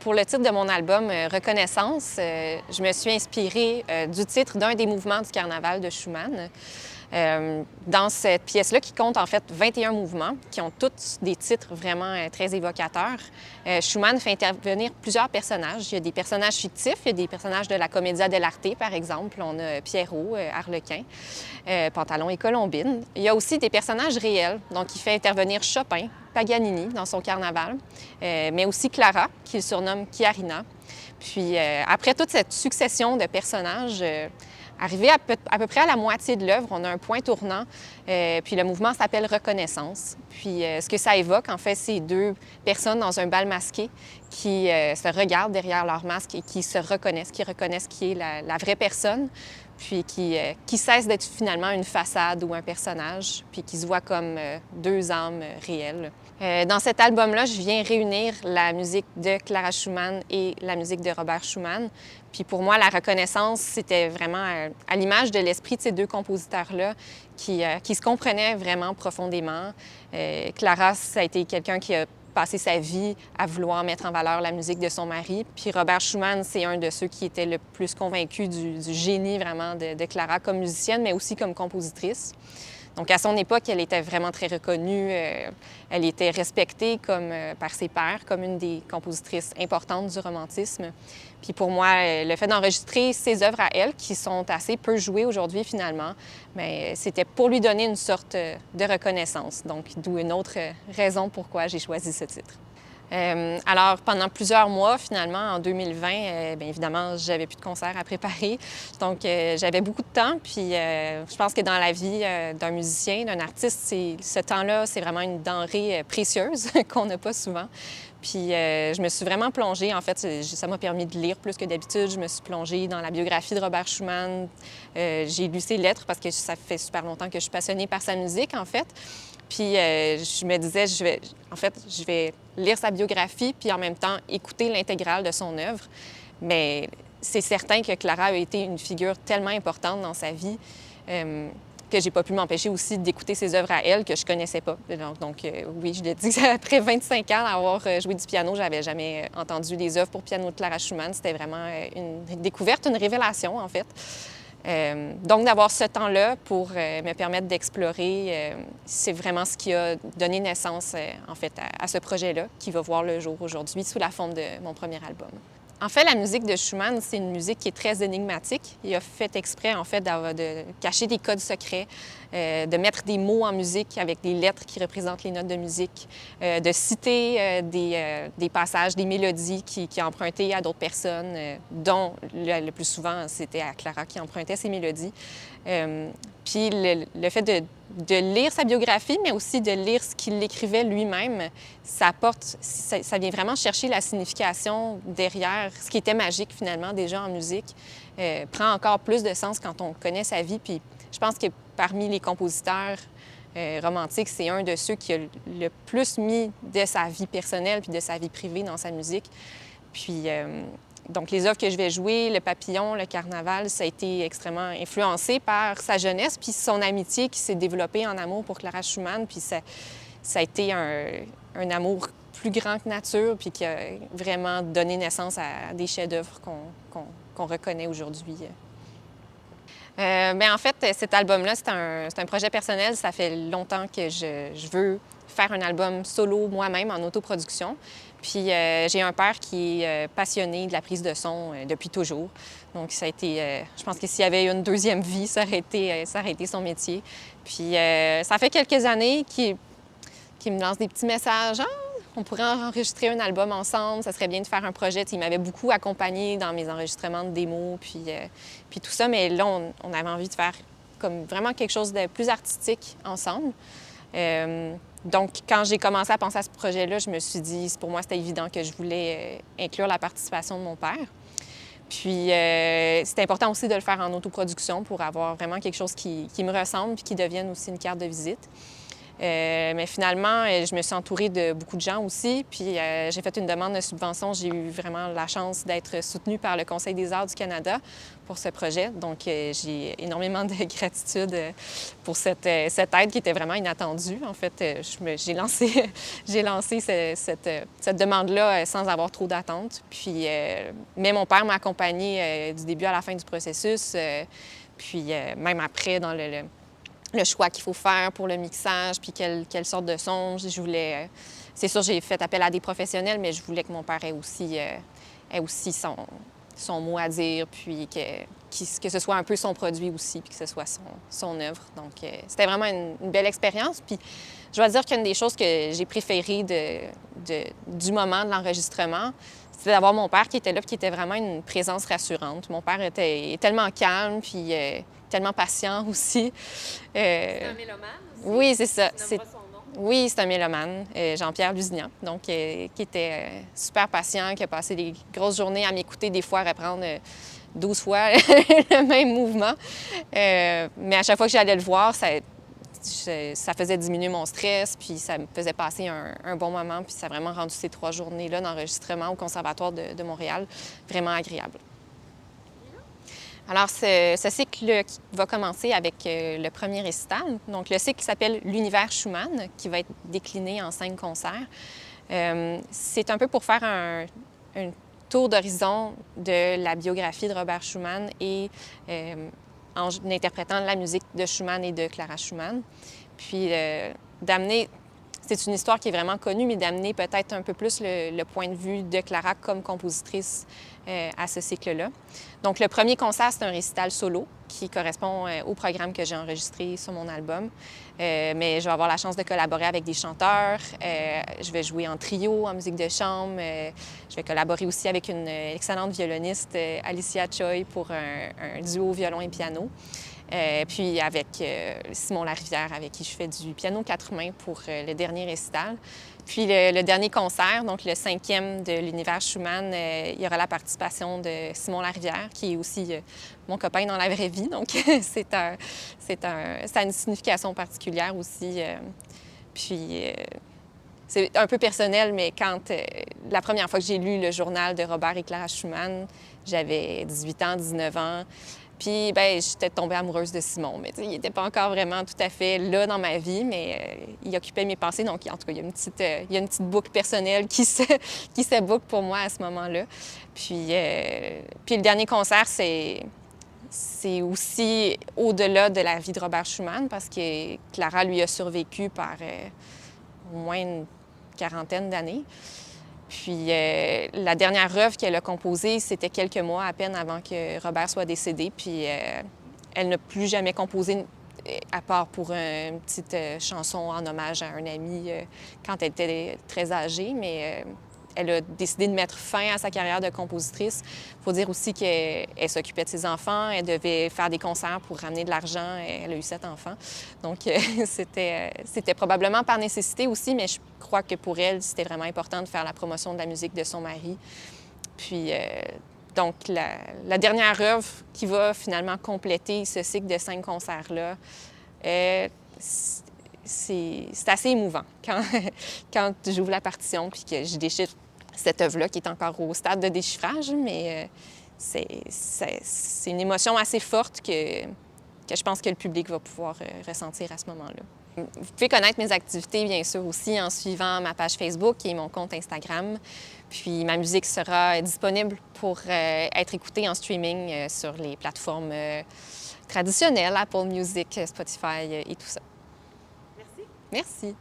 Pour le titre de mon album Reconnaissance, je me suis inspirée du titre d'un des mouvements du carnaval de Schumann. Dans cette pièce-là, qui compte en fait 21 mouvements, qui ont tous des titres vraiment très évocateurs, Schumann fait intervenir plusieurs personnages. Il y a des personnages fictifs, il y a des personnages de la Commedia dell'arte, par exemple. On a Pierrot, Arlequin, Pantalon et Colombine. Il y a aussi des personnages réels, donc il fait intervenir Chopin, Paganini dans son carnaval, mais aussi Clara, qu'il surnomme Chiarina. Puis après toute cette succession de personnages, arrivé à peu près à la moitié de l'œuvre, on a un point tournant, puis le mouvement s'appelle Reconnaissance. Puis ce que ça évoque, en fait, c'est deux personnes dans un bal masqué qui se regardent derrière leur masque et qui se reconnaissent, qui reconnaissent qui est la vraie personne, puis qui cesse d'être finalement une façade ou un personnage, puis qui se voit comme deux âmes réelles. Dans cet album-là, je viens réunir la musique de Clara Schumann et la musique de Robert Schumann. Puis pour moi, la reconnaissance, c'était vraiment à l'image de l'esprit de ces deux compositeurs-là qui se comprenaient vraiment profondément. Clara, ça a été quelqu'un qui a passé sa vie à vouloir mettre en valeur la musique de son mari. Puis Robert Schumann, c'est un de ceux qui était le plus convaincu du génie vraiment de Clara comme musicienne, mais aussi comme compositrice. Donc, à son époque, elle était vraiment très reconnue. Elle était respectée par ses pairs comme une des compositrices importantes du romantisme. Puis pour moi, le fait d'enregistrer ses œuvres à elle, qui sont assez peu jouées aujourd'hui finalement, mais c'était pour lui donner une sorte de reconnaissance. Donc, d'où une autre raison pourquoi j'ai choisi ce titre. Alors, pendant plusieurs mois, finalement, en 2020, bien évidemment, j'avais plus de concerts à préparer. Donc, j'avais beaucoup de temps. Puis, je pense que dans la vie d'un musicien, d'un artiste, ce temps-là, c'est vraiment une denrée précieuse qu'on n'a pas souvent. Puis, je me suis vraiment plongée. En fait, ça m'a permis de lire plus que d'habitude. Je me suis plongée dans la biographie de Robert Schumann. J'ai lu ses lettres parce que ça fait super longtemps que je suis passionnée par sa musique, en fait. Puis je me disais, je vais lire sa biographie, puis en même temps écouter l'intégrale de son œuvre. Mais c'est certain que Clara a été une figure tellement importante dans sa vie que j'ai pas pu m'empêcher aussi d'écouter ses œuvres à elle que je connaissais pas. Donc oui, je l'ai dit, après 25 ans d'avoir joué du piano, j'avais jamais entendu les œuvres pour piano de Clara Schumann. C'était vraiment une découverte, une révélation, en fait. Donc, d'avoir ce temps-là pour me permettre d'explorer, c'est vraiment ce qui a donné naissance, en fait, à ce projet-là, qui va voir le jour aujourd'hui sous la forme de mon premier album. En fait, la musique de Schumann, c'est une musique qui est très énigmatique. Il a fait exprès, en fait, de cacher des codes secrets, de mettre des mots en musique avec des lettres qui représentent les notes de musique, de citer des passages, des mélodies qui a empruntées à d'autres personnes, dont le plus souvent, c'était à Clara qui empruntait ces mélodies. Puis le fait de lire sa biographie, mais aussi de lire ce qu'il écrivait lui-même, ça vient vraiment chercher la signification derrière ce qui était magique finalement déjà en musique, prend encore plus de sens quand on connaît sa vie. Puis je pense que parmi les compositeurs romantiques, c'est un de ceux qui a le plus mis de sa vie personnelle puis de sa vie privée dans sa musique. Puis donc, les œuvres que je vais jouer, Le Papillon, Le Carnaval, ça a été extrêmement influencé par sa jeunesse puis son amitié qui s'est développée en amour pour Clara Schumann. Puis ça a été un amour plus grand que nature puis qui a vraiment donné naissance à des chefs-d'œuvre qu'on reconnaît aujourd'hui. Bien, en fait, cet album-là, c'est un projet personnel. Ça fait longtemps que je veux faire un album solo moi-même en autoproduction. Puis j'ai un père qui est passionné de la prise de son depuis toujours. Donc ça a été, je pense que s'il y avait une deuxième vie, ça aurait été son métier. Puis ça fait quelques années qu'il me lance des petits messages. Ah, on pourrait enregistrer un album ensemble, ça serait bien de faire un projet. Il m'avait beaucoup accompagné dans mes enregistrements de démos, puis tout ça. Mais là, on avait envie de faire comme vraiment quelque chose de plus artistique ensemble. Donc, quand j'ai commencé à penser à ce projet-là, je me suis dit, pour moi, c'était évident que je voulais inclure la participation de mon père. Puis, c'était important aussi de le faire en autoproduction pour avoir vraiment quelque chose qui me ressemble puis qui devienne aussi une carte de visite. Mais finalement, je me suis entourée de beaucoup de gens aussi. Puis j'ai fait une demande de subvention. J'ai eu vraiment la chance d'être soutenue par le Conseil des arts du Canada pour ce projet. Donc j'ai énormément de gratitude pour cette aide qui était vraiment inattendue. En fait, j'ai lancé cette demande-là sans avoir trop d'attentes. Puis, mais mon père m'a accompagnée du début à la fin du processus. Puis même après, dans le choix qu'il faut faire pour le mixage, puis quelle sorte de son. Je voulais... c'est sûr, j'ai fait appel à des professionnels, mais je voulais que mon père ait aussi son mot à dire, puis que ce soit un peu son produit aussi, puis que ce soit son œuvre. Donc, c'était vraiment une belle expérience. Puis, je dois dire qu'une des choses que j'ai préférées du moment de l'enregistrement, c'était d'avoir mon père qui était là, puis qui était vraiment une présence rassurante. Mon père était tellement calme, puis tellement patient aussi. C'est un mélomane aussi? Oui, c'est ça. Tu nommeras son nom? Oui, c'est un mélomane, Jean-Pierre Lusignan, donc qui était super patient, qui a passé des grosses journées à m'écouter, des fois reprendre 12 fois le même mouvement. Mais à chaque fois que j'allais le voir, ça faisait diminuer mon stress, puis ça me faisait passer un bon moment, puis ça a vraiment rendu ces 3 journées-là d'enregistrement au Conservatoire de Montréal vraiment agréable. Alors, ce cycle qui va commencer avec le premier récital. Donc, le cycle s'appelle l'Univers Schumann, qui va être décliné en 5 concerts. C'est un peu pour faire un tour d'horizon de la biographie de Robert Schumann et en interprétant la musique de Schumann et de Clara Schumann. Puis, d'amener... C'est une histoire qui est vraiment connue, mais d'amener peut-être un peu plus le point de vue de Clara comme compositrice à ce cycle-là. Donc, le premier concert, c'est un récital solo qui correspond au programme que j'ai enregistré sur mon album. Mais je vais avoir la chance de collaborer avec des chanteurs. Je vais jouer en trio, en musique de chambre. Je vais collaborer aussi avec une excellente violoniste, Alicia Choi, pour un duo violon et piano. Puis avec Simon Larivière, avec qui je fais du piano 4 mains pour le dernier récital. Puis le dernier concert, donc le 5e de l'Univers Schumann, il y aura la participation de Simon Larivière, qui est aussi mon copain dans la vraie vie. Donc ça a une signification particulière aussi. Puis c'est un peu personnel, mais la première fois que j'ai lu le journal de Robert et Clara Schumann, j'avais 18 ans, 19 ans. Puis, j'étais tombée amoureuse de Simon. Mais il n'était pas encore vraiment tout à fait là dans ma vie, mais il occupait mes pensées. Donc, en tout cas, il y a une petite boucle personnelle qui se boucle pour moi à ce moment-là. Puis le dernier concert, c'est aussi au-delà de la vie de Robert Schumann, parce que Clara lui a survécu par au moins une quarantaine d'années. Puis la dernière œuvre qu'elle a composée, c'était quelques mois à peine avant que Robert soit décédé. Puis elle n'a plus jamais composé, à part pour une petite chanson en hommage à un ami quand elle était très âgée. Mais elle a décidé de mettre fin à sa carrière de compositrice. Il faut dire aussi qu'elle s'occupait de ses enfants, elle devait faire des concerts pour ramener de l'argent. Elle a eu 7 enfants. Donc, c'était probablement par nécessité aussi, mais je crois que pour elle, c'était vraiment important de faire la promotion de la musique de son mari. Puis, donc, la dernière œuvre qui va finalement compléter ce cycle de 5 concerts-là, c'est assez émouvant quand j'ouvre la partition puis que je déchiffre cette œuvre-là qui est encore au stade de déchiffrage, mais c'est une émotion assez forte que je pense que le public va pouvoir ressentir à ce moment-là. Vous pouvez connaître mes activités, bien sûr, aussi en suivant ma page Facebook et mon compte Instagram. Puis ma musique sera disponible pour être écoutée en streaming sur les plateformes traditionnelles, Apple Music, Spotify et tout ça. Merci. Merci.